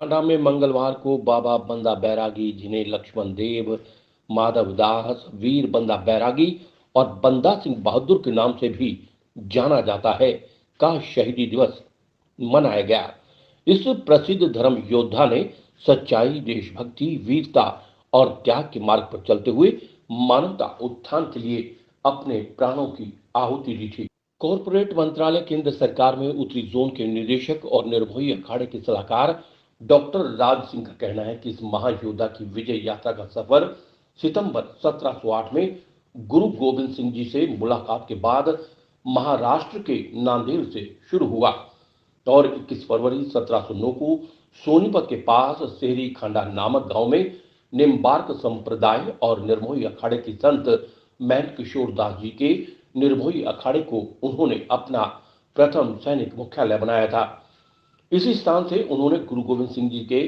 कांडा में मंगलवार को बाबा बंदा बैरागी, जिन्हें लक्ष्मण देव, माधव दास, वीर बंदा बैरागी और बंदा सिंह बहादुर के नाम से भी जाना जाता है, का शहीदी दिवस मनाया गया। इस प्रसिद्ध धर्म योद्धा ने सच्चाई, देशभक्ति, वीरता और त्याग के मार्ग पर चलते हुए मानवता उत्थान के लिए अपने प्राणों की आहुति दी थी। कॉरपोरेट मंत्रालय, केंद्र सरकार में उत्तरी जोन के निदेशक और निर्मोही अखाड़े के सलाहकार डॉक्टर राज सिंह का कहना है कि इस महायोद्धा की विजय यात्रा का सफर सितंबर 1708 में गुरु गोविंद सिंह जी से मुलाकात के बाद महाराष्ट्र के नांदेड़ से शुरू हुआ और 21 फरवरी 1709 को सोनीपत के पास सेरी खांडा नामक गांव में निम्बार्क संप्रदाय और निर्मोही अखाड़े के संत महंत किशोर दास जी के निर्मोही अखाड़े को उन्होंने अपना प्रथम सैनिक मुख्यालय बनाया था। इसी स्थान से उन्होंने गुरु गोविंद सिंह जी के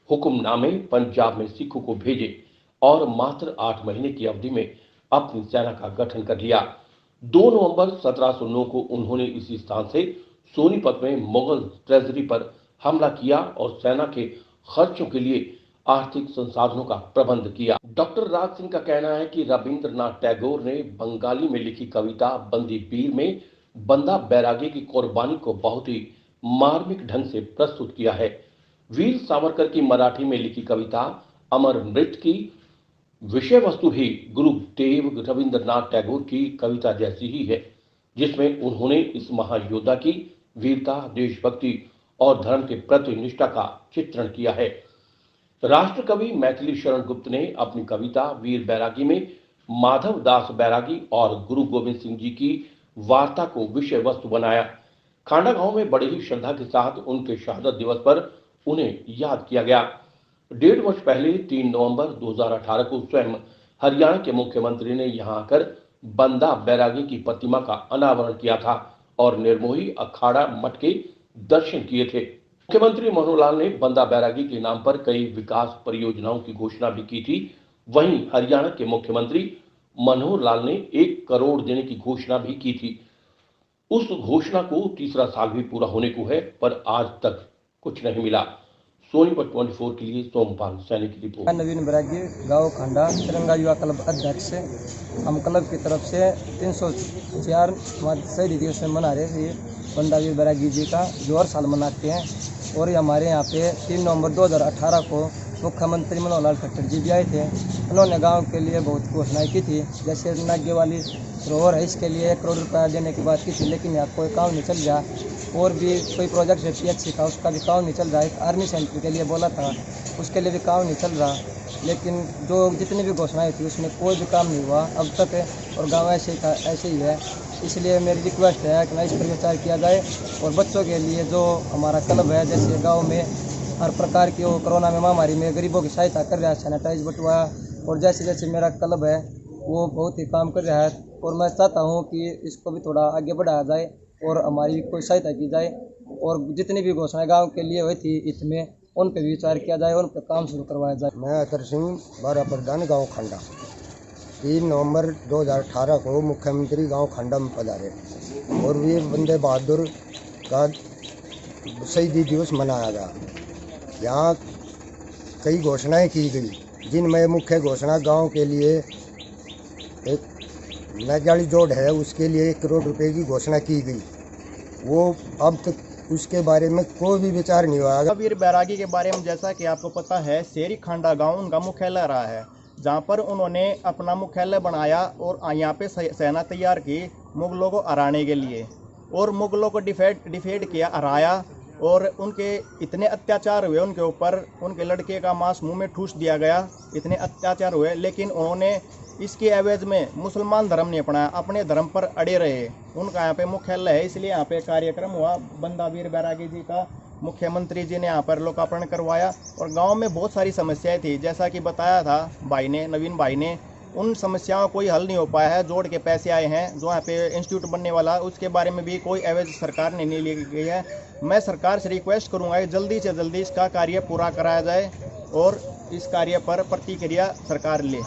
हुक्मनामे पंजाब में सिखों को भेजे और मात्र 8 महीने की अवधि में अपनी सेना का गठन कर लिया। 2 नवंबर 1709 को उन्होंने इसी स्थान से सोनीपत में मुगल ट्रेजरी पर हमला किया और सेना के खर्चों के लिए आर्थिक संसाधनों का प्रबंध किया। डॉक्टर राज सिंह का कहना है कि रविंद्रनाथ टैगोर ने बंगाली में लिखी कविता बंदी बीर में बंदा बैरागी की कुर्बानी को बहुत ही मार्मिक ढंग से प्रस्तुत किया है। वीर सावरकर की मराठी में लिखी कविता अमर मृत की विषय वस्तु भी गुरुदेव रविंद्रनाथ टैगोर की कविता जैसी ही है, जिसमें उन्होंने इस महायोद्धा की वीरता, देशभक्ति और धर्म के प्रति निष्ठा का चित्रण किया है। राष्ट्र कवि मैथिली शरण गुप्त ने अपनी कविता वीर बैरागी में माधव दास बैरागी और गुरु गोविंद सिंह जी की वार्ता को विषय वस्तु बनाया। खांडा गांव में बड़ी ही श्रद्धा के साथ उनके शहादत दिवस पर उन्हें याद किया गया। 1.5 वर्ष पहले 3 नवंबर 2018 को स्वयं हरियाणा के मुख्यमंत्री ने यहां आकर बंदा बैरागी की प्रतिमा का अनावरण किया था और निर्मोही अखाड़ा मठ के दर्शन किए थे। मुख्यमंत्री मनोहर लाल ने बंदा बैरागी के नाम पर कई विकास परियोजनाओं की घोषणा भी की थी। वहीं हरियाणा के मुख्यमंत्री मनोहर लाल ने 1 करोड़ देने की घोषणा भी की थी। उस घोषणा को तीसरा साल भी पूरा होने को है, पर आज तक कुछ नहीं मिला। सोनीपत 24 के लिए सोमपाल सैनी की रिपोर्ट। नवीन बैरागी, गांव खांडा, तिरंगा युवा क्लब अध्यक्ष। हम क्लब की तरफ से 304 शहीदी दिवस में मना रहे थे बंदा वीर बैरागी जी का, जो हर साल मनाते हैं। और हमारे यहाँ पे 3 नवंबर 2018 को मुख्यमंत्री मनोहर लाल खट्टर जी भी आए थे। उन्होंने गांव के लिए बहुत घोषणाएं की थी, जैसे नागे वाली सरोवर है, इसके लिए 1 करोड़ रुपया देने की बात की थी, लेकिन यहाँ कोई काम नहीं चल रहा। और भी कोई प्रोजेक्ट है PHC का, उसका भी काम नहीं चल रहा है। एक आर्मी सेंटर के लिए बोला था, उसके लिए भी काम नहीं चल रहा। लेकिन जो जितनी भी घोषणाएं थी उसमें कोई भी काम नहीं हुआ अब तक है, और गाँव ऐसे ही है। इसलिए मेरी रिक्वेस्ट है कि इस पर विचार किया जाए और बच्चों के लिए जो हमारा क्लब है, जैसे गांव में हर प्रकार की वो कोरोना में महामारी में गरीबों की सहायता कर रहा है, सैनिटाइज बंटवाया, और जैसे जैसे मेरा क्लब है वो बहुत ही काम कर रहा है। और मैं चाहता हूँ कि इसको भी थोड़ा आगे बढ़ाया जाए और हमारी कोई सहायता की जाए, और जितनी भी घोषणाएं गाँव के लिए हुई थी इसमें उन पर विचार किया जाए और उन पर काम शुरू करवाया जाए। मैं अतर सिंह, बारा प्रधान, गाँव खंडा। 3 नवंबर 2018 को मुख्यमंत्री गांव खंडा में पधारे और वीर बंदे बहादुर का शहीदी दिवस मनाया गया। यहाँ कई घोषणाएं की गई, जिनमें मुख्य घोषणा गांव के लिए एक नजाली जोड़ है, उसके लिए 1 करोड़ रुपए की घोषणा की गई। वो अब तक उसके बारे में कोई भी विचार नहीं हुआ। वीर बैरागी के बारे में जैसा कि आपको पता है, सेरी खांडा गाँव उनका मुख्यालय रहा है, जहाँ पर उन्होंने अपना मुख्यालय बनाया और यहाँ पे सेना तैयार की मुगलों को हराने के लिए, और मुगलों को डिफेट किया, हराया। और उनके इतने अत्याचार हुए उनके ऊपर, उनके लड़के का मांस मुंह में ठूस दिया गया, इतने अत्याचार हुए, लेकिन उन्होंने इसके एवज में मुसलमान धर्म नहीं अपनाया, अपने धर्म पर अड़े रहे। उनका यहाँ पे मुख्यालय है, इसलिए यहाँ पे कार्यक्रम हुआ बंदा वीर बैरागी जी का। मुख्यमंत्री जी ने यहाँ पर लोकार्पण करवाया और गांव में बहुत सारी समस्याएं थी, जैसा कि बताया था भाई ने, नवीन भाई ने। उन समस्याओं का कोई हल नहीं हो पाया है। जोड़ के पैसे आए हैं जो यहाँ पे इंस्टीट्यूट बनने वाला, उसके बारे में भी कोई एवज सरकार ने नहीं ली गई है। मैं सरकार से रिक्वेस्ट करूँगा कि जल्दी से जल्दी इसका कार्य पूरा कराया जाए और इस कार्य पर प्रतिक्रिया सरकार ले।